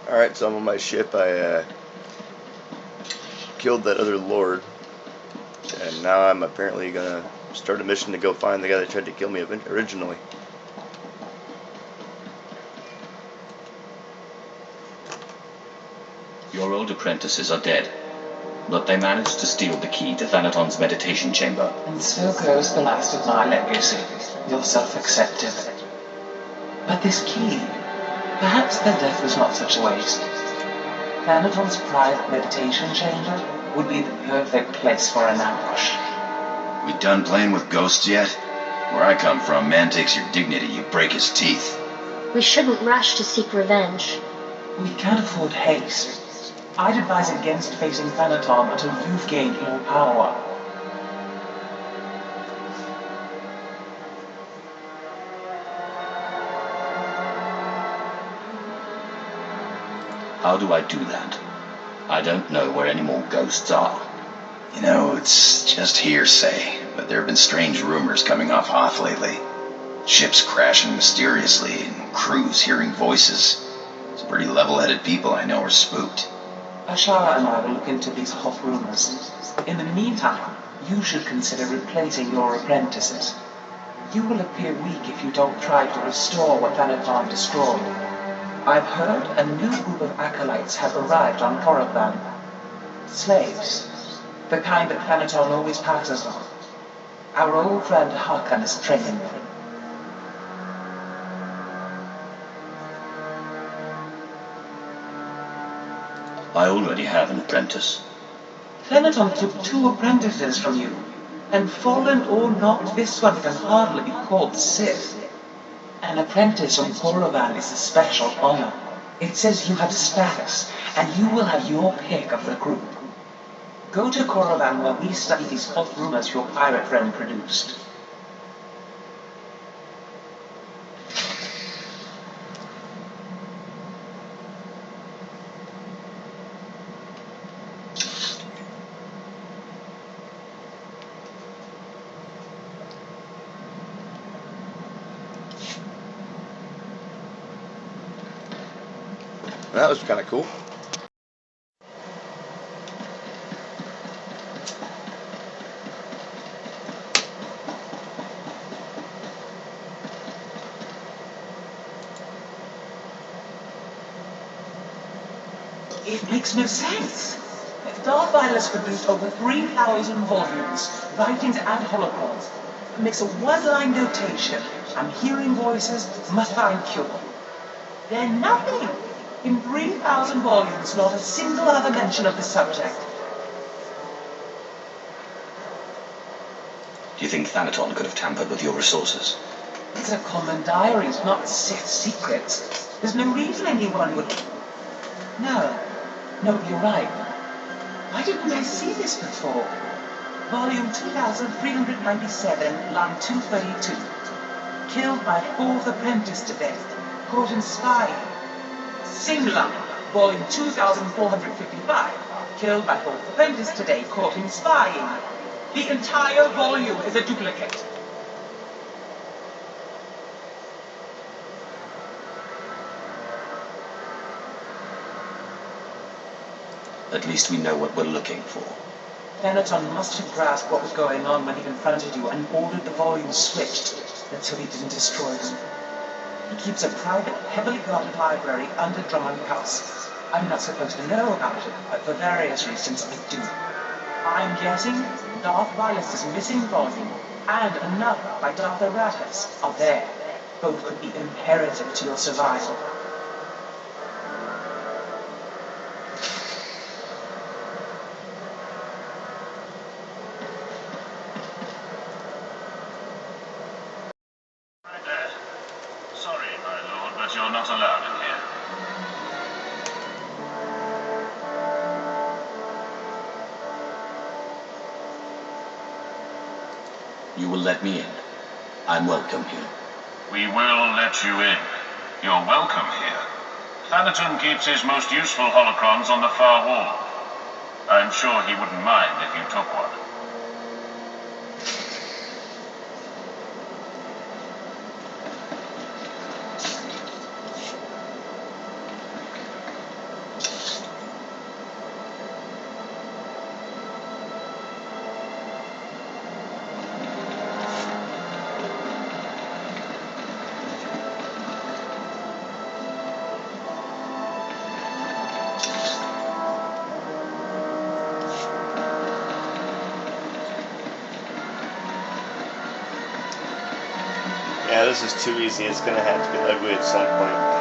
Alright, so I'm on my ship. I killed that other lord, and now I'm apparently gonna start a mission to go find the guy that tried to kill me originally. Your old apprentices are dead, but they managed to steal the key to Thanaton's meditation chamber. And so goes the last of my legacy, your self-accepted. But this key, perhaps their death was not such a waste. Thanaton's private meditation chamber would be the perfect place for an ambush. We done playing with ghosts yet? Where I come from, man takes your dignity, you break his teeth. We shouldn't rush to seek revenge. We can't afford haste. I'd advise against facing Thanaton until you've gained more power. How do I do that? I don't know where any more ghosts are. You know, it's just hearsay, but there have been strange rumors coming off Hoth lately. Ships crashing mysteriously, and crews hearing voices. Some pretty level-headed people I know are spooked. Ashara and I will look into these hot rumors. In the meantime, you should consider replacing your apprentices. You will appear weak if you don't try to restore what Thanaton destroyed. I've heard a new group of acolytes have arrived on Korriban. Slaves. The kind that Thanaton always passes on. Our old friend Hakan is training them. I already have an apprentice. Thanaton took 2 apprentices from you, and fallen or not, this one can hardly be called Sith. An apprentice on Korriban is a special honor. It says you have status, and you will have your pick of the group. Go to Korriban while we study these hot rumors your pirate friend produced. That was kind of cool. It makes no sense. Darth Vader's produced over 3,000 volumes, writings and holocrons. It makes a one-line notation. I'm hearing voices, must find cure. They're nothing. In 3,000 volumes, not a single other mention of the subject. Do you think Thanaton could have tampered with your resources? These are common diaries, not Sith secrets. There's no reason anyone would... No, you're right. Why didn't I see this before? Volume 2397, line 232. Killed by 4th apprentice to death. Caught in spying. Singlam, volume 2455. Killed by 4th apprentice today, caught in spying. The entire volume is a duplicate. At least we know what we're looking for. Thanaton must have grasped what was going on when he confronted you and ordered the volumes switched. That's so he didn't destroy them. He keeps a private, heavily guarded library under Drummond House. I'm not supposed to know about it, but for various reasons I do. I'm guessing Darth Vader's missing volume and another by Darth Aratus are there. Both could be imperative to your survival. Sorry, my lord, but you're not allowed in here. You will let me in. I'm welcome here. We will let you in. You're welcome here. Thanaton keeps his most useful holocrons on the far wall. I'm sure he wouldn't mind if you took one. Yeah, this is too easy. It's gonna have to be ugly at some point.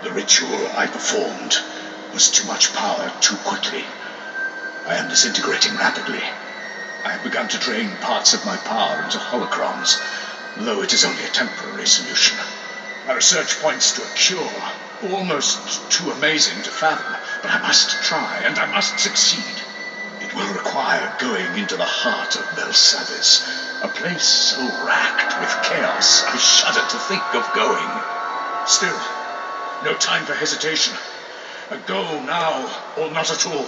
The ritual I performed was too much power too quickly. I am disintegrating rapidly. I have begun to drain parts of my power into holocrons, though it is only a temporary solution. My research points to a cure, almost too amazing to fathom, but I must try, and I must succeed. It will require going into the heart of Belsavis, a place so racked with chaos I shudder to think of going. Still, no time for hesitation. Go now, or not at all.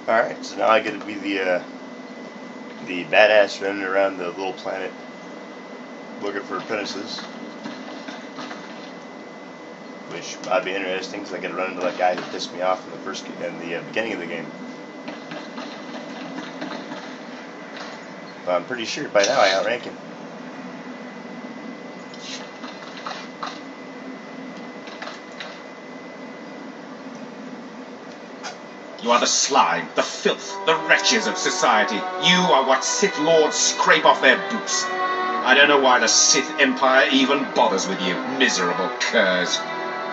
Alright, so now I get to be the badass running around the little planet looking for apprentices. Which might be interesting because I get to run into that guy who pissed me off in the beginning of the game. But I'm pretty sure by now I outrank him. You are the slime, the filth, the wretches of society. You are what Sith Lords scrape off their boots. I don't know why the Sith Empire even bothers with you, miserable curs.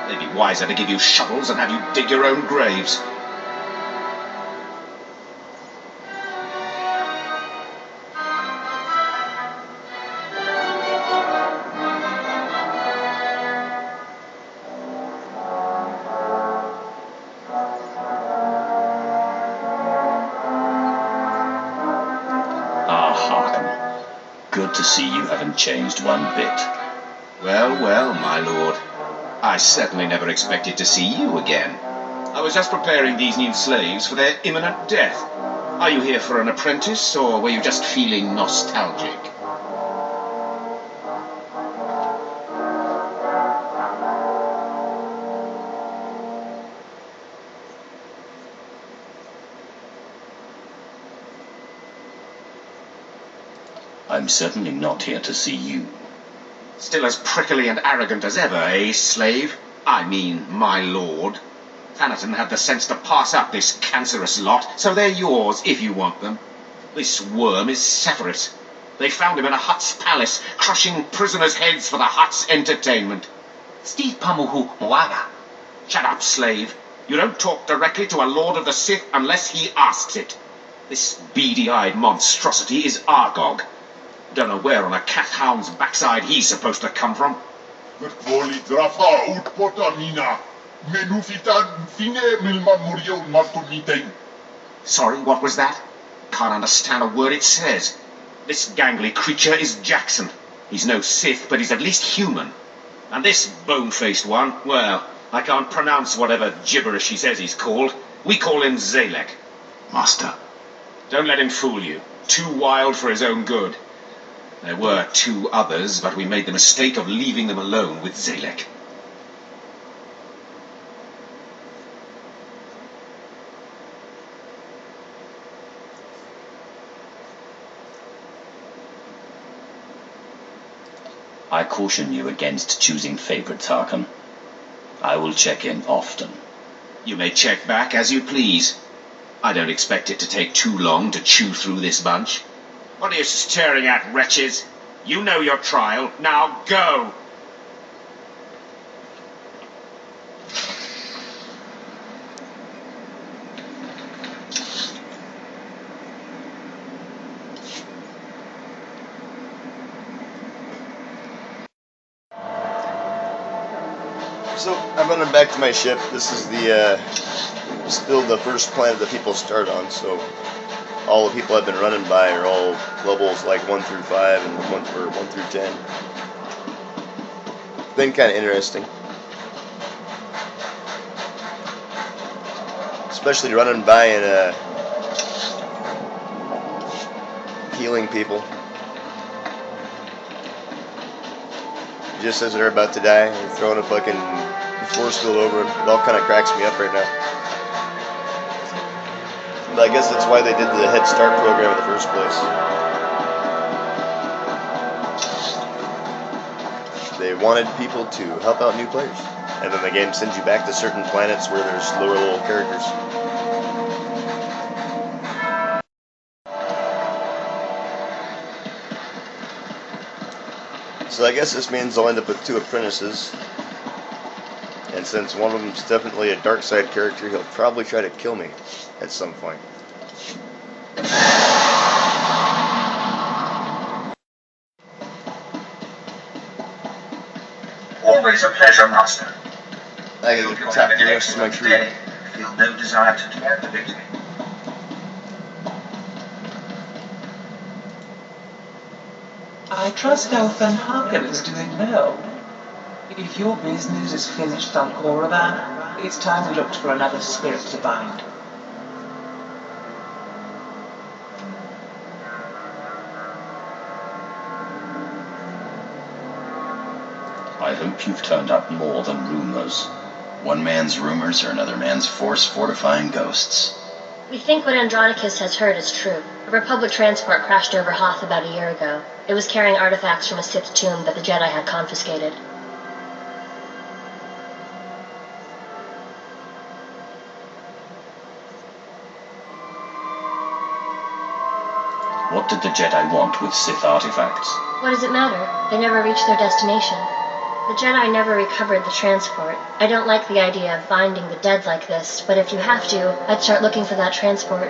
They'd be wiser to give you shovels and have you dig your own graves. Tarkin. Good to see you haven't changed one bit. Well, well, my lord. I certainly never expected to see you again. I was just preparing these new slaves for their imminent death. Are you here for an apprentice, or were you just feeling nostalgic? I'm certainly not here to see you. Still as prickly and arrogant as ever, eh, slave? I mean, my lord. Thanaton had the sense to pass up this cancerous lot, so they're yours if you want them. This worm is Sephiroth. They found him in a Hutt's palace, crushing prisoners' heads for the Hutt's entertainment. Steve Pamuhu Mwaga. Shut up, slave. You don't talk directly to a Lord of the Sith unless he asks it. This beady-eyed monstrosity is Argog. Don't know where on a cat hound's backside he's supposed to come from. Sorry, what was that? Can't understand a word it says. This gangly creature is Jackson. He's no Sith, but he's at least human. And this bone-faced one, well, I can't pronounce whatever gibberish he says he's called. We call him Zalek. Master. Don't let him fool you. Too wild for his own good. There were 2 others, but we made the mistake of leaving them alone with Zalek. I caution you against choosing favorites, Tarkin. I will check in often. You may check back as you please. I don't expect it to take too long to chew through this bunch. What are you staring at, wretches? You know your trial. Now go! So I'm running back to my ship. This is the still the first planet that people start on. So all the people I've been running by are all levels like 1 through 5 and 1 through 10. Been kind of interesting, especially running by and healing people. Just as they're about to die, they're throwing a fucking force field over them. It all kind of cracks me up right now. But I guess that's why they did the Head Start program in the first place. They wanted people to help out new players. And then the game sends you back to certain planets where there's lower level characters. So I guess this means I'll end up with 2 apprentices. And since one of them's definitely a dark side character, he'll probably try to kill me at some point. Always a pleasure, Master. I gotta go tap the rest of my crew. I feel no desire to deactivate me. I trust our Harkin is doing well. If your business is finished on Korriban, it's time we looked for another spirit to bind. I hope you've turned up more than rumors. One man's rumors are another man's force fortifying ghosts. We think what Andronicus has heard is true. A Republic transport crashed over Hoth about a year ago. It was carrying artifacts from a Sith tomb that the Jedi had confiscated. What did the Jedi want with Sith artifacts? What does it matter? They never reached their destination. The Jedi never recovered the transport. I don't like the idea of binding the dead like this, but if you have to, I'd start looking for that transport.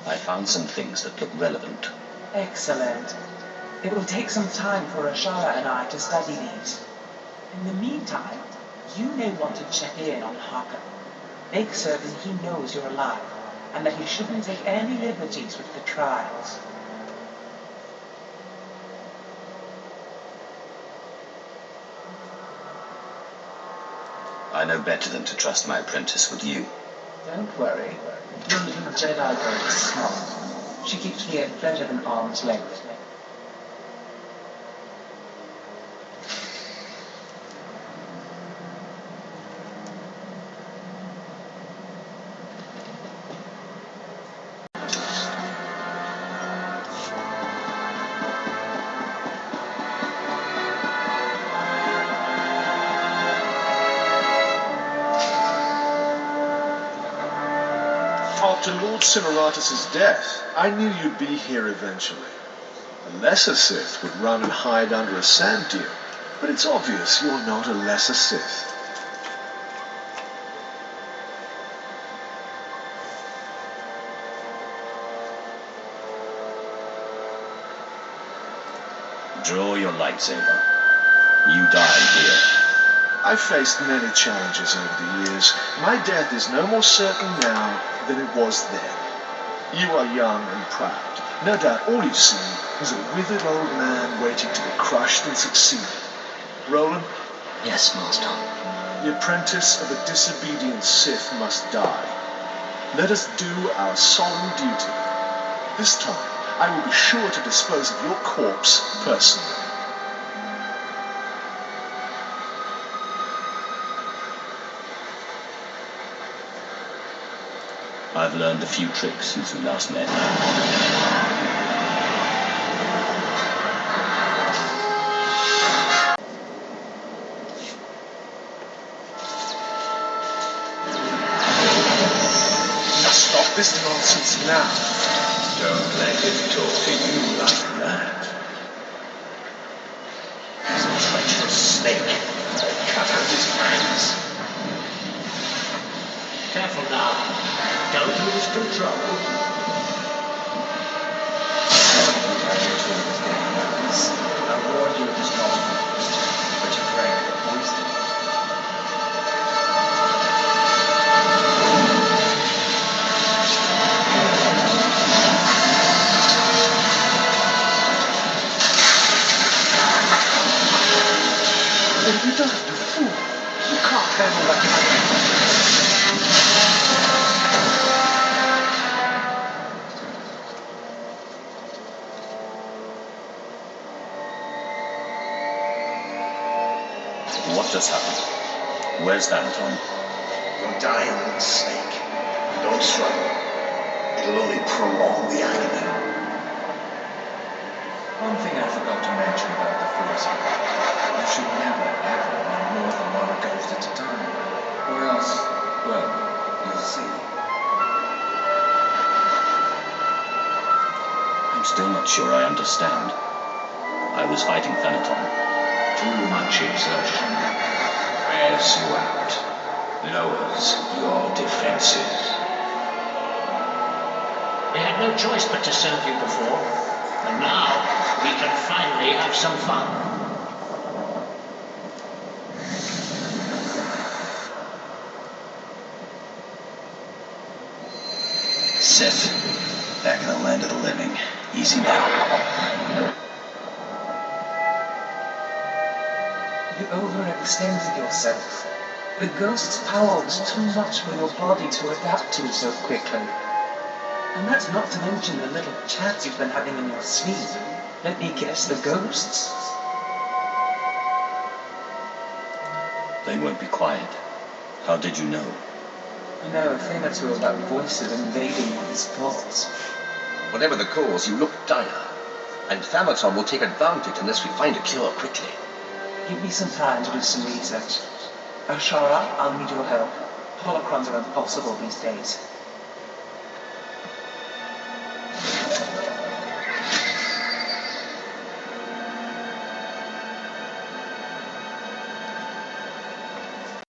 I found some things that look relevant. Excellent. It will take some time for Ashara and I to study these. In the meantime, you may want to check in on Harker. Make certain he knows you're alive, and that he shouldn't take any liberties with the trials. I know better than to trust my apprentice with you. Don't worry. Your little Jedi girl is smart. She keeps me at better than arm's length. After Lord Cineratus' death, I knew you'd be here eventually. A lesser Sith would run and hide under a sand dune, but it's obvious you're not a lesser Sith. Draw your lightsaber. You die here. I've faced many challenges over the years. My death is no more certain now than it was then. You are young and proud. No doubt all you've seen is a withered old man waiting to be crushed and succeed. Roland? Yes, Master. The apprentice of a disobedient Sith must die. Let us do our solemn duty. This time, I will be sure to dispose of your corpse personally. I've learned a few tricks since we last met. Stop this nonsense now. Don't let him talk to you like that. He's a treacherous snake. I'll cut out his fangs. Careful now. Don't lose control. I warned you it was not, but you drank the poison. Then you don't, you fool. You can't handle that. What just happened? Where's thanaton? You're dying, little snake. Don't struggle. It'll only prolong the agony. One thing I forgot to mention about the Force. You should never, ever run more than one ghost at a time. Or else, well, you'll see. I'm still not sure I understand. I was fighting thanaton. Too much exertion wears you out, lowers your defenses. We had no choice but to serve you before, and now we can finally have some fun. Sith, back in the land of the living. Easy now. You overextended yourself. The ghost's power was too much for your body to adapt to so quickly. And that's not to mention the little chats you've been having in your sleep. Let me guess, the ghosts? They won't be quiet. How did you know? I know a thing or two about voices invading one's thoughts. Whatever the cause, you look dire. And thanaton will take advantage unless we find a cure quickly. Give me some time to do some research. Ashara, I'll need your help. Holocrons are impossible these days.